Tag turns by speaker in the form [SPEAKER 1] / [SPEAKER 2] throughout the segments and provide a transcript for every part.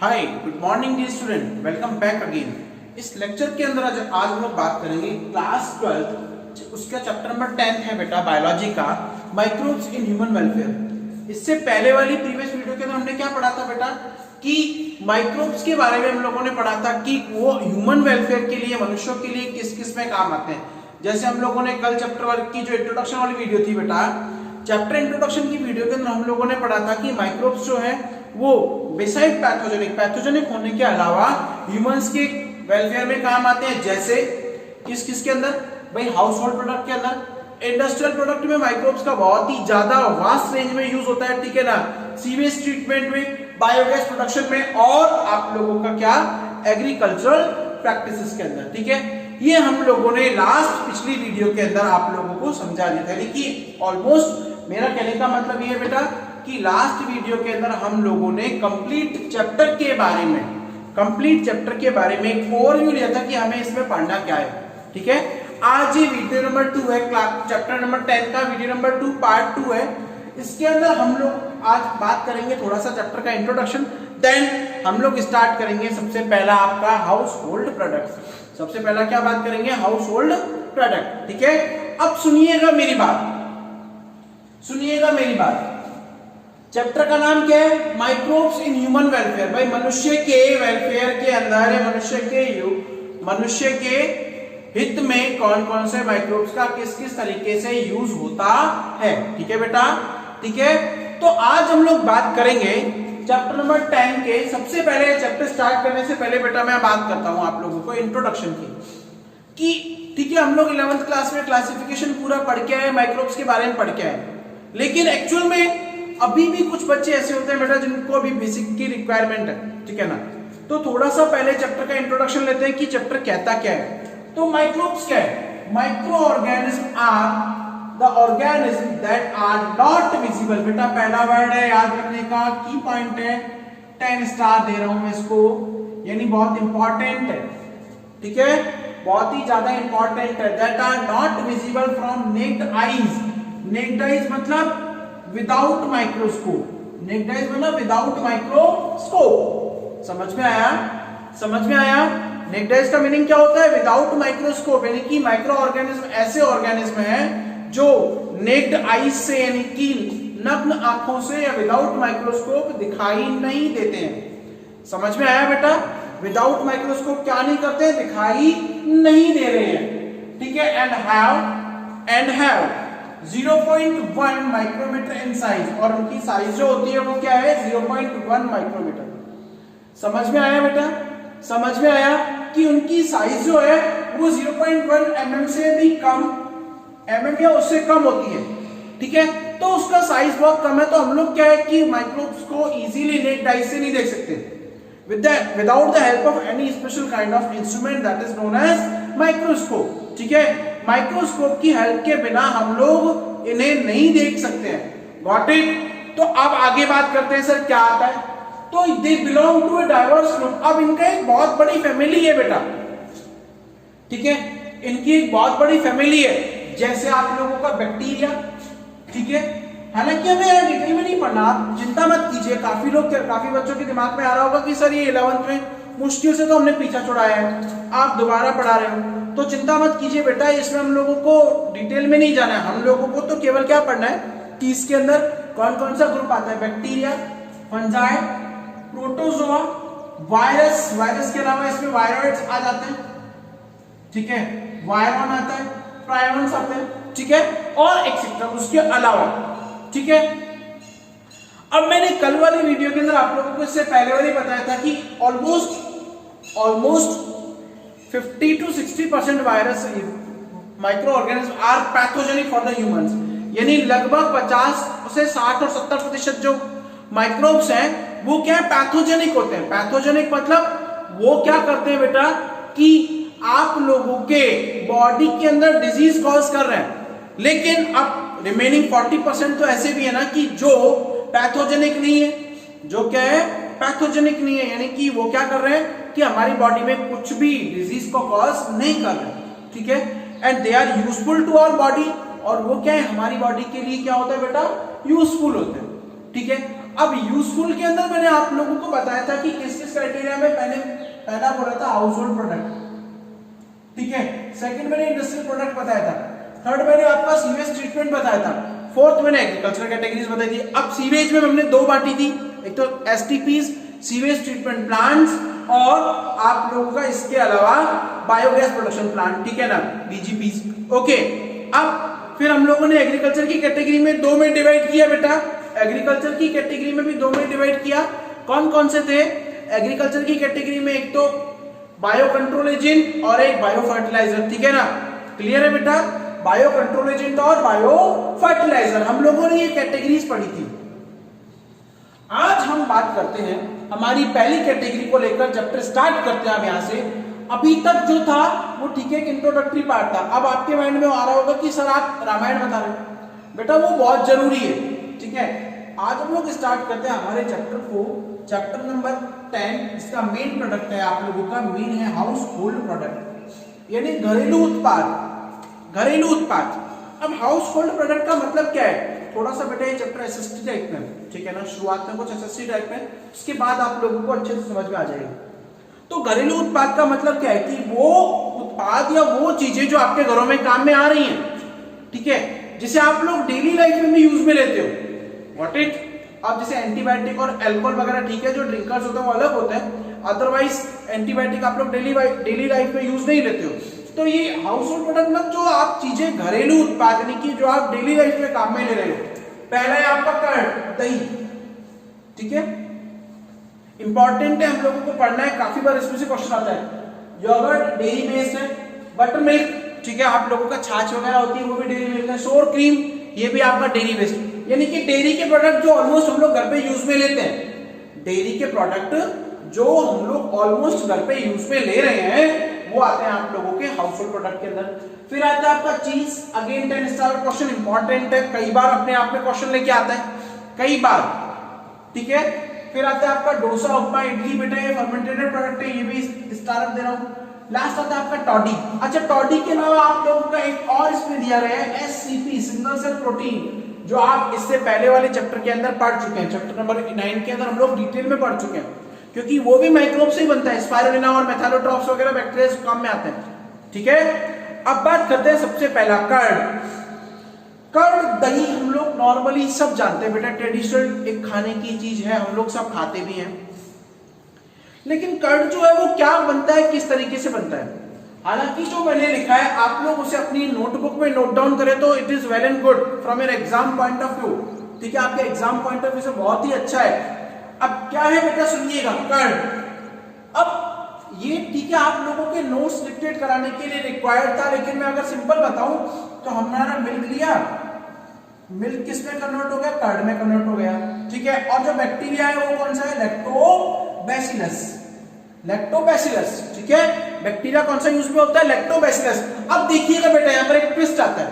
[SPEAKER 1] हाय good morning dear student, welcome back again. इस lecture के अंदर आज हम लोग बात करेंगे क्लास 12 उसका चैप्टर नंबर 10 है बेटा बायोलॉजी का, माइक्रोब्स इन ह्यूमन वेलफेयर। इससे पहले वाली प्रीवियस वीडियो के अंदर हमने क्या पढ़ा था बेटा कि माइक्रोब्स के बारे में हम लोगों ने पढ़ा था कि वो ह्यूमन वेलफेयर के लिए, मनुष्यों के लिए किस किस में काम आते हैं। जैसे हम लोगों ने कल चैप्टर 1 की जो इंट्रोडक्शन वाली वीडियो थी बेटा, चैप्टर इंट्रोडक्शन की वीडियो के अंदर हम लोगों ने पढ़ा था कि माइक्रोब्स जो है वो बिसाइड पैथोजेनिक होने के अलावा ह्यूमंस के वेलफेयर में काम आते हैं। जैसे किस किस के अंदर भाई, हाउस होल्ड प्रोडक्ट के अंदर, इंडस्ट्रियल प्रोडक्ट में माइक्रोब्स का बहुत ही ज्यादा वास्ट रेंज में यूज होता है, ठीक है ना, सीवेज ट्रीटमेंट में, बायोगैस प्रोडक्शन में, और आप लोगों का क्या एग्रीकल्चरल प्रैक्टिसेस के अंदर, ठीक है। ये हम लोगों ने लास्ट पिछली वीडियो के अंदर आप लोगों को समझा दिया था। यानी कि ऑलमोस्ट मेरा कहने का मतलब ये बेटा कि लास्ट वीडियो के अंदर हम लोगों ने कंप्लीट चैप्टर के बारे में एक ओवरव्यू लिया था कि हमें इसमें पढ़ना क्या है, ठीक है। आज ये वीडियो नंबर 2 है, चैप्टर नंबर 10 का वीडियो नंबर 2 पार्ट 2 है। इसके अंदर हम लोग आज बात करेंगे थोड़ा सा चैप्टर का इंट्रोडक्शन, देन हम लोग स्टार्ट करेंगे सबसे पहला आपका हाउस होल्ड प्रोडक्ट। सबसे पहला क्या बात करेंगे, हाउस होल्ड प्रोडक्ट, ठीक है। अब सुनिएगा मेरी बात, चैप्टर का नाम क्या है, माइक्रोब्स इन ह्यूमन वेलफेयर। भाई मनुष्य के वेलफेयर के अंदर है, मनुष्य के हित में कौन कौन से माइक्रोब्स का किस किस तरीके से यूज होता है, ठीक है बेटा, ठीक है। तो आज हम लोग बात करेंगे चैप्टर नंबर 10 के। सबसे पहले चैप्टर स्टार्ट करने से पहले बेटा मैं बात करता हूं आप लोगों को इंट्रोडक्शन की, कि ठीक है हम लोग 11th क्लास में क्लासिफिकेशन पूरा पढ़ के आए, माइक्रोब्स के बारे में पढ़ के आए, लेकिन एक्चुअल में अभी भी कुछ बच्चे ऐसे होते हैं बेटा जिनको अभी बेसिक की रिक्वायरमेंट है, ठीक है ना। तो थोड़ा सा पहले चैप्टर का इंट्रोडक्शन लेते हैं कि चैप्टर कहता क्या है। तो माइक्रोब्स क्या है, micro organism are the organism that are not visible. बेटा पहला वर्ड है, याद रखने का की पॉइंट है, 10 स्टार दे रहा हूं मैं इसको, यानी बहुत इंपॉर्टेंट है, ठीक है, बहुत ही ज्यादा इंपॉर्टेंट है। That are not visible from naked eyes. Naked eyes मतलब विदाउट माइक्रोस्कोप, नेक्ड आईज मतलब विदाउट माइक्रोस्कोप। समझ में आया नेक्ड आईज का मीनिंग क्या होता है, विदाउट माइक्रोस्कोप। यानी कि माइक्रो ऑर्गेनिज्म ऐसे ऑर्गेनिज्म है जो नेक्ड आईज से यानी कि नग्न आंखों से या विदाउट माइक्रोस्कोप दिखाई नहीं देते हैं। समझ में आया बेटा, विदाउट माइक्रोस्कोप क्या नहीं करते, दिखाई नहीं दे रहे हैं, ठीक है। And have 0.1 micrometre in size, और उनकी साइज जो होती है वो क्या है, 0.1 माइक्रोमीटर। समझ में आया बेटा, समझ में आया कि उनकी साइज जो है वो 0.1 mm से भी कम, mm या उससे कम होती है, ठीक है। तो उसका साइज बहुत कम है, तो हम लोग क्या है कि माइक्रोब्स को इजीली नेक्ड आई से नहीं देख सकते without the help of any special kind of instrument that is known as microscope, ठीक है। माइक्रोस्कोप की हेल्प के बिना हम लोग इन्हें नहीं देख सकते हैं। Got it. तो अब आगे बात करते हैं सर क्या आता है। तो they belong to a diverse group. अब इनका एक बहुत बड़ी फैमिली है बेटा, ठीक है, इनकी एक बहुत बड़ी फैमिली है। जैसे आप लोगों का बैक्टीरिया, ठीक है, हालांकि हमें डिटेल में नहीं पढ़ना, आप चिंता मत कीजिए। काफी बच्चों के दिमाग में आ रहा होगा कि सर ये 11th में मुश्किल से तो हमने पीछा छुड़ाया है, आप दोबारा पढ़ा रहे हो, तो चिंता मत कीजिए बेटा, इसमें हम लोगों को डिटेल में नहीं जाना है। हम लोगों को तो केवल क्या पढ़ना है कि इसके अंदर कौन कौन सा ग्रुप आता है, बैक्टीरिया, फंजाई, प्रोटोजोआ, वायरस के अलावा इसमें वायरॉइड्स आ जाते हैं, ठीक है, वायरॉन आता है, प्रायोन्स आते हैं, ठीक है, और एक्सेट्रा उसके अलावा, ठीक है। अब मैंने कल वाली वीडियो के अंदर आप लोगों को इससे पहले वाली बताया था कि almost 50 to 60% virus micro organism are pathogenic for the humans. यानी लगभग 50 से 60 और 70% जो माइक्रोब्स हैं वो क्या है, पैथोजेनिक होते हैं। पैथोजेनिक मतलब वो क्या करते हैं बेटा कि आप लोगों के बॉडी के अंदर डिजीज कॉज कर रहे हैं, लेकिन अब रिमेनिंग 40% तो ऐसे भी है ना कि जो पैथोजेनिक नहीं है, जो क्या है पैथोजेनिक नहीं है, यानी कि वो क्या कर रहे हैं कि हमारी बॉडी में कुछ भी डिजीज को कॉज नहीं कर रहे, ठीक है। And they are useful to our body, और वो क्या है हमारी बॉडी के लिए क्या होता है बेटा, यूजफुल होते हैं, ठीक है। अब यूजफुल के अंदर मैंने आप लोगों को बताया था कि किस किस क्राइटेरिया में पहला बोला था हाउस होल्ड प्रोडक्ट, ठीक है। सेकंड मैंने इंडस्ट्रियल प्रोडक्ट बताया था, थर्ड मैंने आपका सीवेज ट्रीटमेंट बताया था, फोर्थ मैंने एग्रीकल्चर कैटेगरीज बताई थी। अब सीवेज में हमने दो बांटी थी, एक तो एसटीपीज सीवेज ट्रीटमेंट प्लांट्स और आप लोगों का इसके अलावा बायोगैस प्रोडक्शन प्लांट, ठीक है ना, बीजीपीज। ओके, अब फिर हम लोगों ने एग्रीकल्चर की कैटेगरी में दो में डिवाइड किया बेटा, एग्रीकल्चर की कैटेगरी में भी दो में डिवाइड किया। कौन कौन से थे एग्रीकल्चर की कैटेगरी में? एक तो बायो कंट्रोल एजेंट और एक बायो फर्टिलाइजर, ठीक है ना, क्लियर है बेटा। बायो कंट्रोल एजेंट और बायो फर्टिलाइजर हम लोगों ने ये कैटेगरीज पढ़ी थी। आज हम बात करते हैं हमारी पहली कैटेगरी को लेकर, चैप्टर स्टार्ट करते हैं हम यहां से। अभी तक जो था वो ठीक है एक इंट्रोडक्टरी पार्ट था। अब आपके माइंड में आ रहा होगा कि सर आप रामायण बता रहे हो, बेटा वो बहुत जरूरी है, ठीक है। आज हम लोग स्टार्ट करते हैं हमारे चैप्टर को, चैप्टर नंबर 10। इसका मेन प्रोडक्ट है आप लोगों का, मेन है हाउस होल्ड प्रोडक्ट, यानी घरेलू उत्पाद, घरेलू उत्पाद। अब हाउस होल्ड प्रोडक्ट का मतलब क्या है? थोड़ा सा बेटा ये चैप्टर एसएसटी टाइप में, ठीक है ना, शुरुआत में कुछ एसएसटी टाइप में, उसके बाद आप लोगों को अच्छे से समझ में आ जाएगा। तो घरेलू उत्पाद का मतलब क्या है कि वो उत्पाद या वो चीजें जो आपके घरों में काम में आ रही हैं, ठीक है, जिसे आप लोग डेली लाइफ में भी यूज में लेते हो, व्हाट इट। अब जैसे एंटीबायोटिक और अल्कोहल वगैरह, ठीक है, जो ड्रिंकर्स होते हैं वो अलग होते हैं, अदरवाइज एंटीबायोटिक आप लोग डेली लाइफ में यूज नहीं लेते हो। तो ये हाउस होल्ड प्रोडक्ट मतलब जो आप चीजें घरेलू उत्पाद यानी कि जो आप डेली लाइफ में काम में ले रहे हो। पहला है आपका कर्ड, दही, ठीक है, इंपॉर्टेंट है, हम लोगों को पढ़ना है, काफी बार इसमें से क्वेश्चन आता है। योगर्ट डेयरी बेस्ड है, बटर मिल्क, ठीक है, आप लोगों का छाछ वगैरह होती है वो भी डेयरी बेस्ड है, सोर क्रीम ये भी आपका डेयरी बेस्ड, यानी कि डेयरी के प्रोडक्ट जो ऑलमोस्ट हम लोग घर पे यूज में लेते हैं, डेयरी के प्रोडक्ट जो हम लोग ऑलमोस्ट घर पे यूज में ले रहे हैं वो आते हैं आप लोगों के हाउस होल्ड प्रोडक्ट के अंदर। फिर आता है आपका चीज, अगेन 10 स्टार क्वेश्चन, इंपॉर्टेंट है, कई बार अपने आप में क्वेश्चन लेके आता है, कई बार, ठीक है। फिर आता है आपका डोसा, उपमा, इडली, बेटा ये फर्मेंटेड प्रोडक्ट है, ये भी स्टार दे रहा हूं। लास्ट आता है आपका टॉडी। अच्छा, टॉडी के अलावा आप लोगों का एक और इसमें दिया गया है एससीपी, सिंगल सेल प्रोटीन, जो आप इससे पहले वाले चैप्टर के अंदर पढ़ चुके हैं, चैप्टर नंबर 9 के अंदर हम लोग डिटेल में पढ़ चुके हैं, क्योंकि वो भी माइक्रोब से ही बनता है, स्पाइरुलिना और मेथैलोट्रॉप्स वगैरह बैक्टीरिया काम में आते हैं, ठीक है। अब बात करते हैं सबसे पहला कर्ड। कर्ड दही हम लोग नॉर्मली सब जानते हैं बेटा, ट्रेडिशनल एक खाने की चीज है, हम लोग सब खाते भी हैं। लेकिन कर्ड जो है वो क्या बनता है, किस तरीके से बनता है, हालांकि जो मैंने लिखा है आप लोग उसे अपनी नोटबुक में नोट डाउन करें तो it is well and good from your exam point of view, ठीक है, आपके एग्जाम पॉइंट ऑफ व्यू से बहुत ही अच्छा है। अब क्या है बेटा सुनिएगा, कर्ड। अब ये ठीक है आप लोगों के नोट्स डिक्टेट कराने के लिए रिक्वायर्ड था, लेकिन मैं अगर सिंपल बताऊं तो हमारा मिल्क लिया, मिल्क किस में कन्वर्ट हो गया, कर्ड में कन्वर्ट हो गया, ठीक है। और जो बैक्टीरिया है वो कौन सा है, लैक्टोबैसिलस, लैक्टोबैसिलस, ठीक है। बैक्टीरिया कौन सा यूज में होता है, लैक्टोबैसिलस। अब देखिएगा बेटा यहाँ पर एक ट्विस्ट आता है,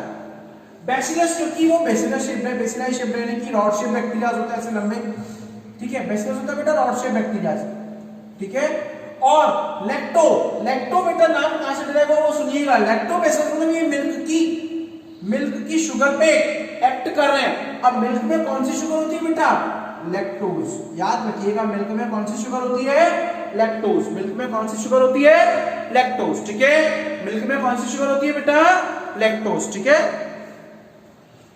[SPEAKER 1] बैसिलस क्योंकि वो बेसिलस शेप है, बेसिलाई शेप यानी कि रॉड शेप बैक्टीरिया होता है ऐसे लंबे, ठीक है, बैसिलस होता है बेटा रॉड शेप बैक्टीरिया, ठीक है। और लैक्टो, लैक्टो बेटा नाम कहां से मिलेगा वो सुनिएगा, लैक्टोबैसिलस मतलब ये मिल्क की शुगर पे एक्ट कर रहे हैं। अब मिल्क में कौन सी शुगर होती है बेटा, लैक्टोज, याद रखिएगा मिल्क में कौन सी शुगर होती है, लैक्टोज, मिल्क में कौन सी शुगर होती है, लैक्टोज, ठीक है, मिल्क में कौन सी शुगर होती है बेटा, लैक्टोज, ठीक है।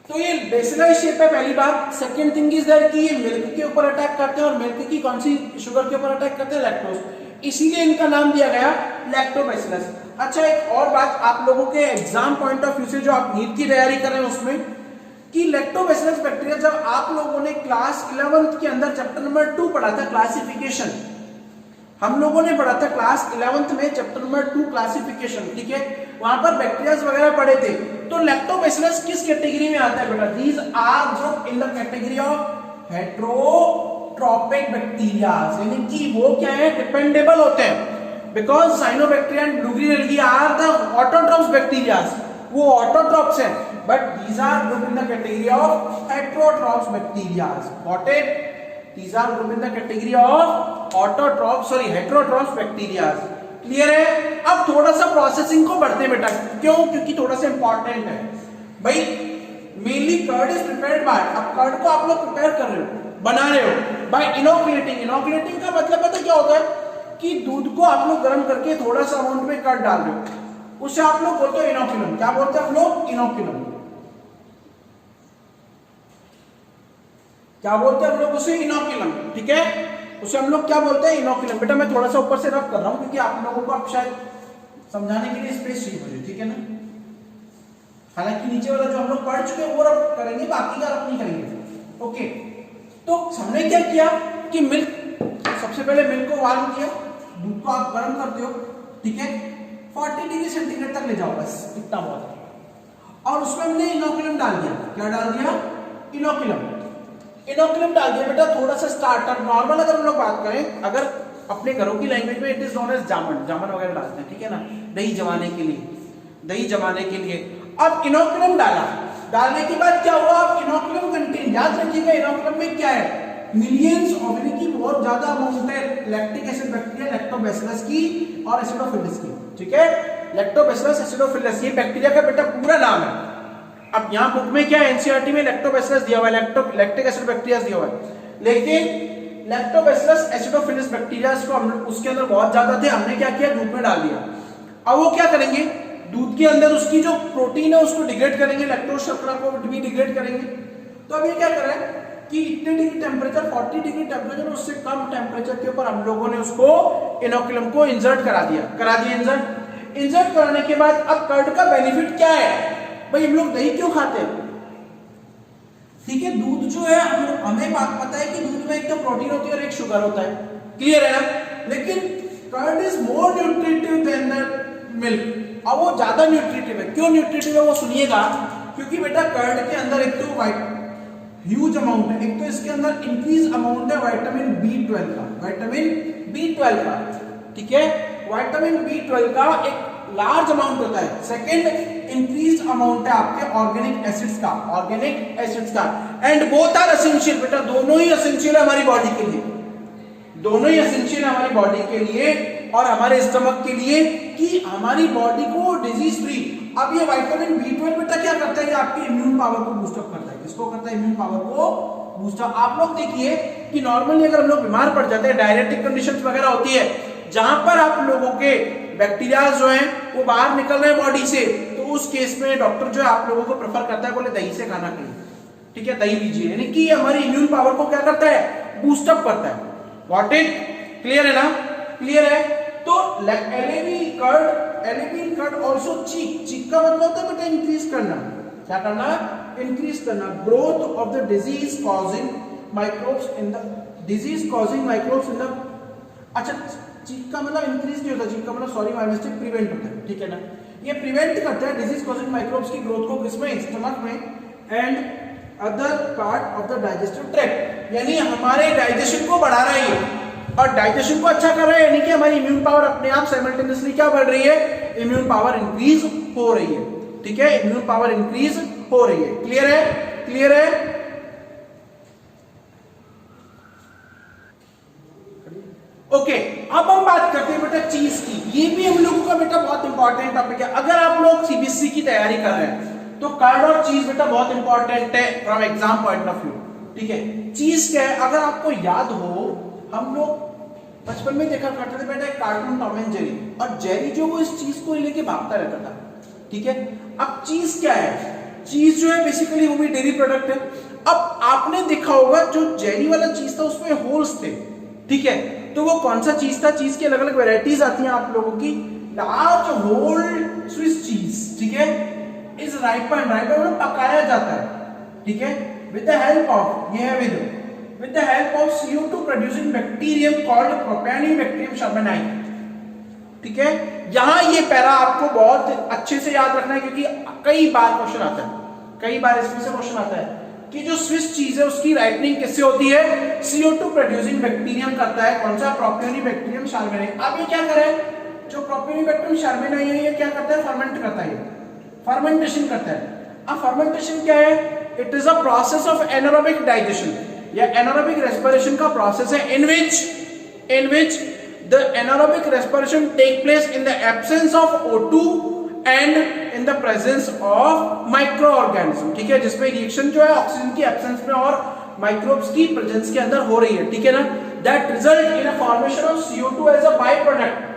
[SPEAKER 1] तो ये बेसिलाई शेप है पहली बात। सेकंड थिंग इज दैट कि ये मिल्क के ऊपर अटैक करते हैं और मिल्क की कौन सी शुगर के ऊपर अटैक करते हैं, लैक्टोज, इसीलिए इनका नाम दिया गया लैक्टोबैसिलस। अच्छा, एक और बात आप लोगों के एग्जाम पॉइंट ऑफ व्यू से जो आप नीट की तैयारी कर रहे हैं उसमें, कि लैक्टोबैसिलस बैक्टीरिया जब आप लोगों ने क्लास 11th के अंदर चैप्टर नंबर 2 पढ़ा था, क्लासिफिकेशन, हम लोगों ने पढ़ा था क्लास 11th में चैप्टर नंबर 2 क्लासिफिकेशन, ठीक है, वहां पर बैक्टीरिया वगैरह पढ़े थे। तो लैक्टोबैसिलस किस कैटेगरी में आता है बेटा, these are group in the category of heterotrophic bacteria, यानी कि वो क्या है, डिपेंडेबल होते हैं, because cyanobacteria and blue green algae are the autotrophs bacteria, वो ऑटोट्रोप्स हैं, but these are group in the category of heterotrophs bacteria, got it, these are grouped in the category of heterotrophs bacteria, clear है। अब थोड़ा सा processing को बढ़ते हैं बेटा, क्यों, क्योंकि थोड़ा सा इंपॉर्टेंट है भाई। Mainly curd is prepared by, अब कर्ड को आप लोग प्रिपेयर कर रहे हो, बना रहे हो बाय इनोकुलेटिंग। इनोकुलेटिंग का मतलब पता क्या होता है कि दूध को आप लोग गर्म करके थोड़ा सा अमाउंट में कर्ड डाल रहे हो, उसे आप लोग बोलते हो इनोकुलम। क्या बोलते हैं हम लोग? इनोकुलम। क्या बोलते हैं हम लोग उसे? इनोकुलम। ठीक है, उसे हम लोग क्या बोलते हैं? इनोकुलम। बेटा मैं थोड़ा सा ऊपर से रब कर रहा हूं क्योंकि आप लोगों को अब शायद समझाने के लिए स्पेस चाहिए मुझे, ठीक है ना। हालांकि नीचे वाला जो हम लोग पढ़ चुके हैं वो रब करेंगे, बाकी का रब नहीं करेंगे। ओके, तो हमने क्या किया कि मिल्क, सबसे पहले मिल्क को वार्म किया, दूध को आप गर्म करते हो, ठीक है, 40 डिग्री सेंटीग्रेड तक ले जाओ, बस इतना बहुत। और उसमें हमने इनोकुलम डाल दिया। क्या डाल दिया? इनोकुलम। इनोकुलम डाल दिया बेटा। थोड़ा सा स्टार्टर नॉर्मल अगर हम लोग बात करें, अगर अपने घरों की लैंग्वेज में इट इज नोन एज जामन, जामन वगैरह डालते हैं, ठीक है ना, दही जमाने के लिए, दही जमाने के लिए। अब इनोकुलम डाला, डालने के बाद क्या हुआ? अब इनोकुलम कंटेन, याद रखिएगा इनोकुलम में क्या है? मिलियंस ऑफ, यानी कि बहुत ज्यादा अमाउंट है लैक्टिक एसिड बैक्टीरिया, लैक्टोबैसिलस की और एसिडोफिलस की, ठीक है, लैक्टोबैसिलस एसिडोफिलस, ये बैक्टीरिया का बेटा पूरा नाम है। अब यहां बुक में क्या है? एनसीईआरटी में लैक्टोबैसिलस दिया हुआ है, लैक्टिक एसिड बैक्टीरिया दिया हुआ है, लेकिन लैक्टोबैसिलस एसिडोफिलस बैक्टीरिया को हम उसके अंदर बहुत ज्यादा थे, हमने क्या किया? दूध में डाल दिया। अब वो क्या करेंगे? दूध के अंदर उसकी जो प्रोटीन है उसको डिग्रेड करेंगे, लैक्टोज शर्करा को भी डिग्रेड करेंगे। तो अब ये क्या करें कि इतने डिग्री टेम्परेचर, 40 डिग्री टेम्परेचर, उससे कम टेम्परेचर के ऊपर हम लोगों ने उसको इनोकुलम को इंसर्ट करा दिया इंसर्ट कराने के बाद अब कर्ड का बेनिफिट क्या है? भाई हम लोग दही क्यों खाते हैं? ठीक है, दूध जो है हमें बात पता है कि दूध में एक तो प्रोटीन होती है और एक शुगर होता है, क्लियर है ना। लेकिन curd is more nutritive than the milk. अब वो ज्यादा न्यूट्रिटिव है। क्यों न्यूट्रिटिव है वो सुनिएगा, क्योंकि बेटा कर्ड के अंदर एक तो ह्यूज अमाउंट है, एक तो इसके अंदर इंक्रीज अमाउंट है विटामिन B12 का, विटामिन B12 का, ठीक है, विटामिन B12 का एक लार्ज अमाउंट होता है। सेकंड, इंक्रीज अमाउंट है आपके ऑर्गेनिक एसिड्स का, एंड बोथ आर एसेंशियल। बेटा दोनों ही एसेंशियल है हमारी बॉडी के लिए, दोनों ही एसेंशियल है हमारी बॉडी के लिए और हमारे स्टमक के लिए, कि हमारी बॉडी को डिजीज फ्री। अब ये विटामिन B12 बेटा क्या करता है? आपकी इम्यून पावर को बूस्ट अप करता है। किसको करता है? इम्यून पावर को बूस्ट अप। आप लोग देखिए कि नॉर्मली अगर हम लोग बीमार पड़ जाते हैं, डायरेक्टिक कंडीशंस वगैरह होती है, जहां पर आप लोगों के बैक्टीरिया जो हैं वो बाहर निकल रहे हैं बॉडी से, तो उस केस में डॉक्टर जो है आप लोगों को प्रेफर करता है, बोले दही से खाना खाइए, ठीक है, दही लीजिए, यानी कि हमारी इम्यून पावर को क्या करता है? बूस्ट अप करता है। What it? क्लियर है ना? क्लियर है। तो एलेविन कर्ड आल्सो चीक का मतलब होता है बेटा इंक्रीज करना। क्या करना? इंक्रीज करना growth of the disease causing microbes in the अच्छा, चीक का मतलब इंक्रीज नहीं होता, चीक का मतलब सॉरी माय मिस्टेक, प्रिवेंट होता है, ठीक है ना। ये प्रिवेंट करता है डिजीज कॉजिंग माइक्रोब्स की ग्रोथ को, किसमें? स्टमक में and other part of the digestive tract, यानी हमारे डाइजेशन को बढ़ा रहा है ये, और डाइजेशन को अच्छा कर रहा है, यानी कि हमारी इम्यून पावर अपने आप साइमल्टेनियसली क्या बढ़ रही है? इम्यून पावर इंक्रीज हो रही है, ठीक है, इम्यून पावर इंक्रीज हो रही है। क्लियर है? क्लियर है। ओके, अब हम बात करते हैं बेटा चीज की। ये भी हम लोगों का बेटा बहुत इंपॉर्टेंट टॉपिक है। अगर आप लोग सीबीएसई की तैयारी कर रहे हैं तो कर्ड और चीज बेटा बहुत इंपॉर्टेंट है from exam point of view, ठीक है। चीज क्या है? अगर आपको याद हो, हम लोग बचपन में देखा करते थे बेटा एक कार्टून टॉम एंड जेरी, और जेरी जो वो इस चीज को लेके भागता रहता था, ठीक है। अब चीज क्या है? चीज जो है बेसिकली वो भी डेयरी प्रोडक्ट है। अब आपने देखा होगा जो जेरी वाला चीज था उसमें होल्स थे, ठीक है, तो वो कौन सा चीज था? चीज की अलग अलग वेराइटीज आती हैं आप लोगों की। लार्ज होल स्विस चीज, ठीक है, इज राइपन में पकाया जाता है, ठीक है, विद द हेल्प ऑफ, ये है with the help of CO2 producing bacterium called Propionibacterium shermani, ठीक है। यहां ये पैरा आपको बहुत अच्छे से याद रखना है क्योंकि कई बार क्वेश्चन आता है, कई बार इसमें से क्वेश्चन आता है कि जो स्विस चीज है उसकी राइपनिंग किससे होती है? CO2 प्रोड्यूसिंग बैक्टीरियम करता है। कौन सा? Propionibacterium shermani। अब ये क्या करे? जो Propionibacterium shermani है ये क्या करता है? फर्मेंट करता है, फर्मेंटेशन करता है। अब फर्मेंटेशन क्या है? It is a process of anaerobic digestion या एनारोबिक रेस्पिरेशन का प्रोसेस है, in which the anaerobic respiration take place in the absence of O2 and in the presence of microorganism, ठीक है, जिसमें रिएक्शन जो है ऑक्सीजन की एब्सेंस में और माइक्रोब्स की प्रेजेंस के अंदर हो रही है, ठीक है ना। That result in a formation of CO2 as a by product.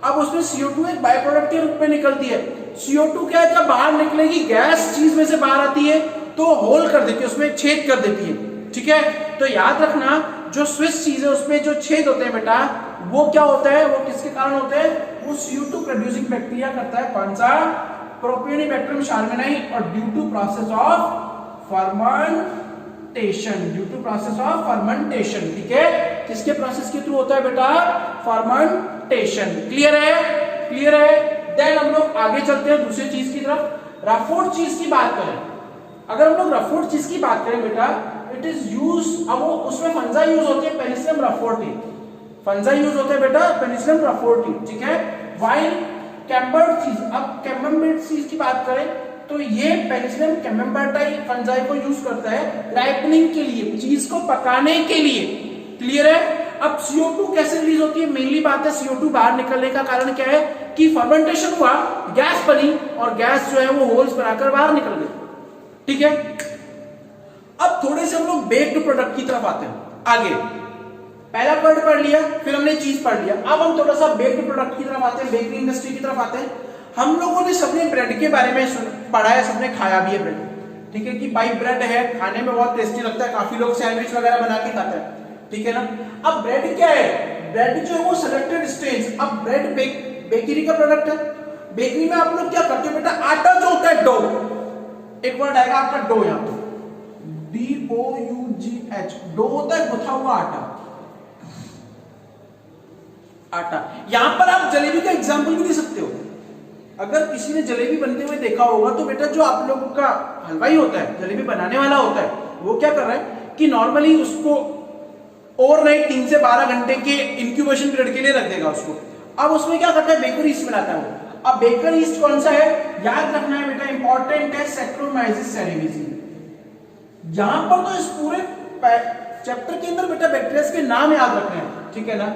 [SPEAKER 1] अब उसमें CO2 एक बाय प्रोडक्ट के रूप में निकलती है। CO2 क्या है, जब बाहर निकलेगी गैस चीज में से बाहर आती है तो होल कर देती है, उसमें छेद कर देती है, ठीक है। तो याद रखना जो स्विच चीज है उसमें जो छेद होते हैं बेटा, वो क्या होता है, वो किसके कारण होते हैं, वो CO2 प्रोड्यूसिंग बैक्टीरिया करता है। कौन सा, प्रोपियोनिबैक्टीरियम शार्मेनाई, और due to process of fermentation, due to process of fermentation, ठीक है। किसके प्रोसेस के थ्रू होता है बेटा, फर्मेंटेशन। क्लियर है, क्लियर है। देन हम लोग आगे चलते हैं दूसरी चीज की तरफ। रफोर्ड चीज की बात करें, अगर हम लोग रफोर्ड चीज की बात करें बेटा, इट इज यूज, अब वो उसमें फंजा यूज होती है, पेनिसिलियम रफोर्टी, फंजा यूज होता है बेटा, पेनिसिलियम रफोर्टी, ठीक है। वाइल कैम्बर्ड चीज, अब कैम्बर्ड चीज की बात करें तो ये पेनिसिलियम कैम्बर्टाई फंजाई को यूज करता है राइपनिंग के लिए, चीज को पकाने के लिए। क्लियर है। अब CO2 कैसे रिलीज होती है, मेनली बात है CO2 बाहर निकलने का कारण क्या है कि फर्मेंटेशन हुआ, गैस बनी और गैस जो है वो होल्स बनाकर बाहर निकल गई, ठीक है। अब थोड़े से हम लोग बेक्ड प्रोडक्ट की तरफ आते हैं। आगे पहला वर्ड पढ़ लिया, फिर हमने चीज पढ़ लिया, अब हम थोड़ा सा बेक्ड प्रोडक्ट की तरफ आते हैं, बेकरी इंडस्ट्री की तरफ आते हैं। हम लोगों ने सबने ब्रेड के बारे में पढ़ा है, सबने खाया भी है ब्रेड, ठीक है, कि भाई ब्रेड है, खाने में बहुत टेस्टी लगता है, काफी लोग सैंडविच वगैरह बना के खाते हैं, ठीक है ना। अब ब्रेड क्या है, ब्रेड जो है वो सेलेक्टेड स्टेज, अब ब्रेड बेकरी का प्रोडक्ट है। बेकरी में आप लोग क्या करते हो बेटा, आटा जो होता है, डो, एक वर्ड आएगा आपका डो, यहां तो DOUGH, डो होता है गुथा हुआ आटा, आटा। यहां पर आप जलेबी का एग्जांपल भी दे सकते हो। अगर किसी ने जलेबी बनते हुए देखा होगा तो बेटा जो आप लोगों का हलवाई होता है, जलेबी बनाने वाला होता है, वो क्या कर रहा है कि नॉर्मली उसको ओवरनाइट 3 से 12 घंटे के इंक्यूबेशन पीरियड के लिए रख देगा उसको। अब उसमें क्या करता है, बेकर ईस्ट बनाता है वो। अब बेकर ईस्ट कौन सा है, याद रखना है बेटा, इंपॉर्टेंट है, सैक्रोमाइसिस सेरेविसी। यहां पर तो इस पूरे चैप्टर के अंदर बेटा बैक्टीरिया के नाम याद रखने हैं, ठीक है ना।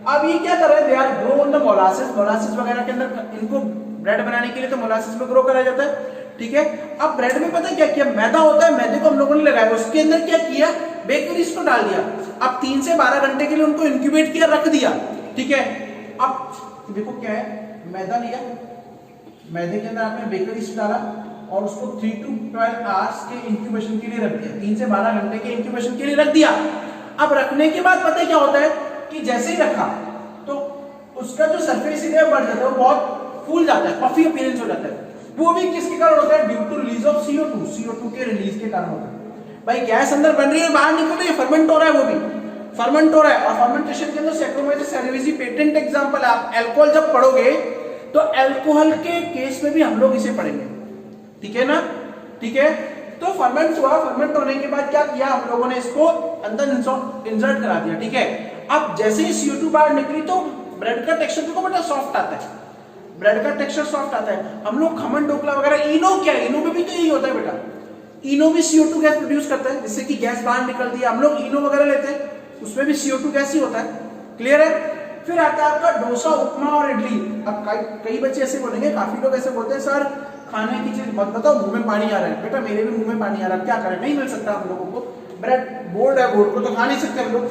[SPEAKER 1] अब ये क्या कर रहे हैं, they are grow on the molasses, molasses वगैरह के अंदर इनको ब्रेड बनाने के लिए तो मोलासिस में ग्रो कराया जाता है, ठीक है। अब ब्रेड में पता है क्या किया, मैदा होता है, मैदे को हम लोगों ने लगाया, उसके अंदर क्या किया, बेकर ईस्ट को डाल दिया। अब 3 से 12 घंटे के लिए उनको इंक्यूबेट किया, रख दिया, ठीक है। अब देखो क्या है, मैदा लिया, मैदे के अंदर आपने बेकर ईस्ट डाला और उसको 3 to 12 आवर्स के इंक्यूबेशन के लिए रख दिया, 3 से 12 घंटे के इंक्यूबेशन के लिए रख दिया। अब रखने के बाद पता है क्या होता है कि जैसे ही रखा तो उसका जो सरफेस एरिया बढ़ जाता है, वो बहुत फूल जाता है, पफी अपीयरेंस हो जाता है। वो भी किसके कारण होता है, due to release of CO2 के रिलीज के कारण होता है। भाई गैस अंदर बन रही है, बाहर निकल रही है, फर्मेंट हो रहा है, वो भी फर्मेंट हो रहा है। और फर्मेंटेशन के अंदर सैक्रोमाइसिस सेरेविसी पेटेंट एग्जांपल है। आप अल्कोहल जब पढ़ोगे तो अल्कोहल के केस में भी हम लोग इसे पढ़ेंगे, ठीक है ना, ठीक है। तो फर्मेंट हुआ, फर्मेंट होने के बाद क्या किया हम लोगों ने, इसको अंदर इंसर्ट करा दिया, ठीक है। अब जैसे ही CO2 बाहर निकली तो ब्रेड का टेक्सचर देखो बेटा सॉफ्ट आता है, ब्रेड का टेक्सचर सॉफ्ट आता है। हम लोग खमन ढोकला वगैरह, इनो क्या है, इनो में भी तो यही होता है बेटा, इनो भी CO2 गैस प्रोड्यूस करता है, जिससे कि गैस बाहर निकलती है। हम लोग इनो वगैरह लेते हैं, उसमें भी CO2 गैस ही होता है, क्लियर है। फिर आता है आपका डोसा, उपमा और इडली। अब कई बच्चे ऐसे बोलेंगे, काफी लोग ऐसे बोलते हैं, सर खाने की चीज मत बताओ, मुंह में पानी आ रहा है। बेटा मेरे भी मुंह में पानी आ रहा है, क्या करें, नहीं मिल सकता हम लोगों को, ब्रेड बोर्ड है, बोर्ड को तो खा नहीं सकते हम लोग,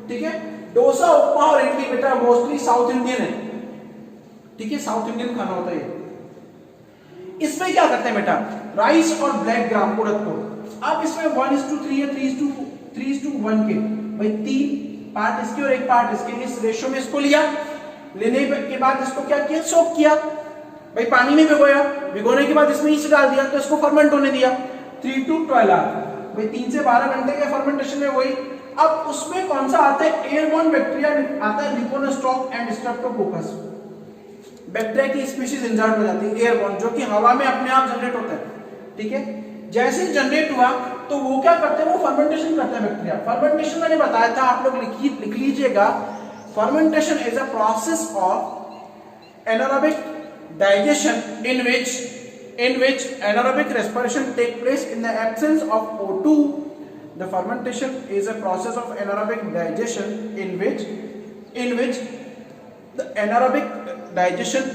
[SPEAKER 1] ठीक है। डोसा, उपमा और इडली बेटा मोस्टली साउथ इंडियन है, ठीक है, साउथ इंडियन खाना होता है। इसमें क्या करते हैं बेटा, राइस और ब्लैक ग्राम उड़द को। अब इसमें 1:3 या 3:1 के, भाई 3 पार्ट इसके और 1 पार्ट इसके, इस रेशो में इसको लिया, लेने के बाद इसको क्या किया, सोक किया, भाई पानी में भिगोया, भिगोने के बाद इसमें ईस्ट डाल दिया, तो इसको फर्मेंट होने दिया 3 to 12 आवर, भाई 3 से 12 घंटे के फर्मेंटेशन में वही। अब उसमें कौन सा आता है, एयरबोर्न बैक्टीरिया आता है, लिपोनोस्टॉक एंड स्ट्रेप्टोकोकस बैक्टीरिया की स्पीशीज इंसर्ट हो जाती है, एयरबोर्न, जो कि हवा में अपने आप जनरेट होता है, ठीक है। जैसे ही जनरेट हुआ तो वो क्या करते हैं, वो फर्मेंटेशन करते हैं बैक्टीरिया। फर्मेंटेशन मैंने बताया था, आप लोग लिख लीजिएगा, fermentation is a process of anaerobic digestion in which anaerobic respiration take place in the absence of O2. The fermentation is a process of anaerobic digestion in which the anaerobic digestion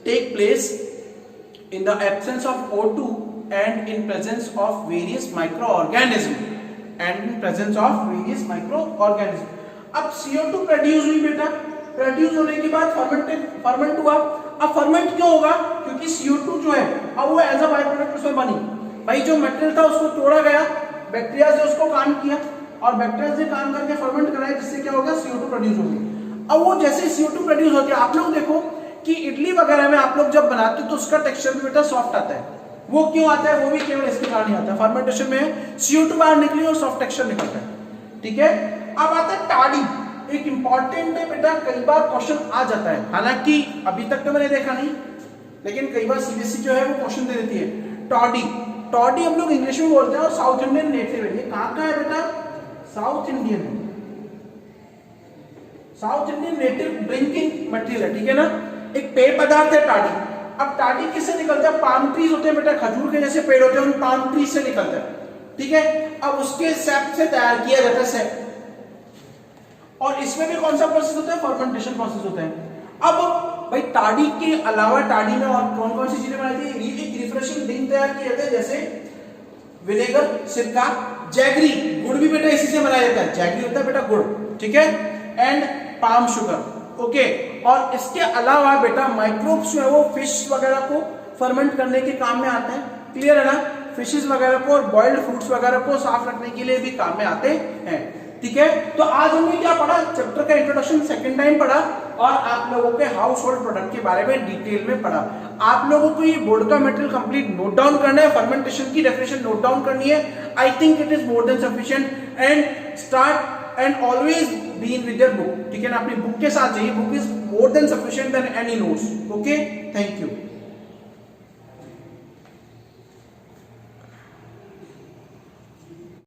[SPEAKER 1] take place in the absence of O2 and in presence of various microorganisms. and in presence of various microorganisms. अब CO2 produce हुई बेटा, produce होने के बाद ferment हुआ। अब ferment क्यों होगा? क्योंकि CO2 जो है अब वो एज अ बाय प्रोडक्ट उसमें बनी। भाई जो मटेरियल था उसको तोड़ा गया, बैक्टीरिया से उसको काम किया और बैक्टीरिया से काम करके फर्मेंट कराया, जिससे क्या हो गया? CO2 प्रोड्यूस हो गई। अब वो जैसे CO2 प्रोड्यूस होती है, आप लोग देखो कि इडली वगैरह में आप लोग जब बनाते हो तो उसका टेक्सचर भी बेटा सॉफ्ट आता है। वो क्यों आता है? वो भी केवल इसके कारण ही आता है, फर्मेंटेशन में CO2 बाहर निकली और सॉफ्ट टेक्सचर निकलता है। ठीक है, अब आता है टाडी, एक इंपॉर्टेंट है बेटा, कई बार क्वेश्चन आ जाता है, हालांकि अभी तक तो मैंने देखा नहीं, लेकिन कई बार सीबीएसई जो है वो क्वेश्चन दे देती है। टॉडी, टॉडी हम लोग इंग्लिश में बोलते हैं और साउथ इंडियन नेटिव है। ये कहां का है बेटा? South Indian, south Indian native drinking material है। ठीक है ना, एक पेय पदार्थ है टाडी। अब टाडी किससे निकलता है? पाम ट्रीज होते हैं बेटा, खजूर के जैसे पेड़ होते हैं, उन पाम ट्रीज से निकलता है। ठीक है, अब उसके सैप से तैयार किया जाता है सैप, और इसमें भी कौन सा प्रोसेस होता है? फर्मेंटेशन प्रोसेस होता है। अब भाई टाडी के अलावा टाडी में और कौन कौन सी चीजें बनाई जाती है? एक रिफ्रेशिंग ड्रिंक तैयार किए जाते हैं, जैसे विनेगर, सिरका, जैगरी, गुड़ भी बेटा इसी से बनाया जाता है। जैगरी होता है बेटा गुड़, ठीक है, एंड पाम शुगर। ओके, और इसके अलावा बेटा माइक्रोब्स जो है वो फिश वगैरह को फर्मेंट करने के काम में आते हैं। क्लियर है ना? फिशेस वगैरह को और बॉइल्ड फ्रूट्स वगैरह को साफ रखने के लिए भी काम में आते हैं। ठीक है, तो आज हमने क्या पढ़ा? चैप्टर का इंट्रोडक्शन सेकंड टाइम पढ़ा और आप लोगों के हाउस होल्ड प्रोडक्ट के बारे में डिटेल में पढ़ा। आप लोगों को ये बोर्ड का मटेरियल कंप्लीट नोट डाउन करना है, फर्मेंटेशन की डेफिनेशन नोट डाउन करनी है। I think it is more than sufficient and start and always be in with your book. ठीक है ना, अपनी बुक के साथ जाइए, book is more than sufficient than any notes. Okay, thank you.